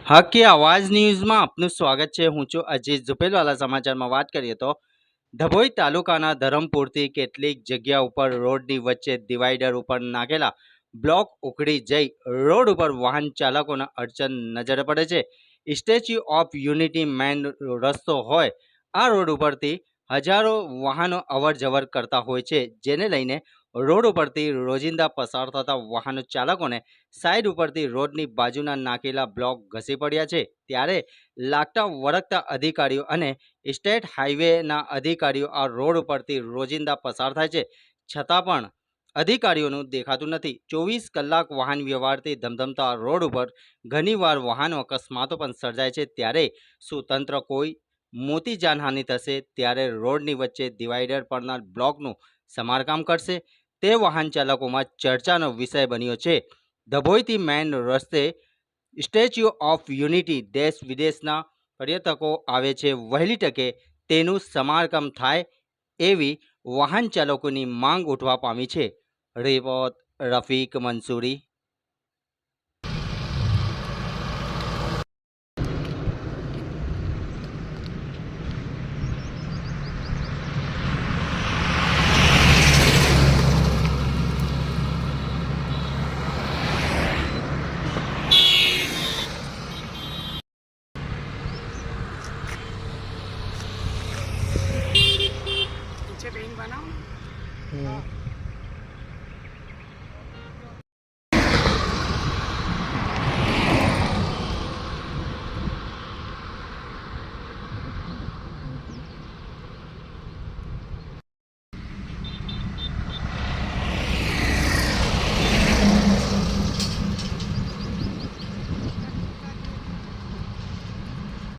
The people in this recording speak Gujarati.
હકે આવાજ ન્યૂઝમાં આપનું સ્વાગત છે। હું છું અજીત ઝુપેલવાલા। સમાચારમાં વાત કરીએ તો ધભોઈ તાલુકાના ધરમપુરથી કેટલીક જગ્યા ઉપર રોડની વચ્ચે ડિવાઈડર ઉપર નાખેલા બ્લોક ઉખડી જઈ રોડ ઉપર વાહન ચાલકોને અડચણ નજરે પડે છે। સ્ટેચ્યુ ઓફ યુનિટી મેન રસ્તો હોય આ રોડ ઉપરથી હજારો વાહનો અવર જવર કરતા હોય છે, જેને લઈને રોડ ઉપરથી રોજિંદા પસાર થતા વાહન ચાલકોને સાઈડ ઉપરથી રોડની બાજુના નાખેલા બ્લોક ઘસી પડ્યા છે। ત્યારે લાગતા વળગતા અધિકારીઓ અને સ્ટેટ હાઈવેના અધિકારીઓ આ રોડ ઉપરથી રોજિંદા પસાર થાય છે, છતાં પણ અધિકારીઓનું દેખાતું નથી। 24 કલાક વાહન વ્યવહારથી ધમધમતા રોડ ઉપર ઘણીવાર વાહનો અકસ્માતો પણ સર્જાય છે। ત્યારે શું તંત્ર કોઈ મોટી જાનહાનિ થશે ત્યારે રોડની વચ્ચે ડિવાઈડર પરના બ્લોકનું સમારકામ કરશે તે વાહન ચાલકોમાં ચર્ચાનો વિષય બન્યો છે। ધભોઈથી મેન રસ્તે સ્ટેચ્યુ ઓફ યુનિટી દેશ વિદેશના પર્યટકો આવે છે, વહેલી તકે તેનું સમારકામ થાય એવી વાહન ચાલકોની માંગ ઉઠવા પામી છે। રિપોર્ટ રફીક મંસૂરી।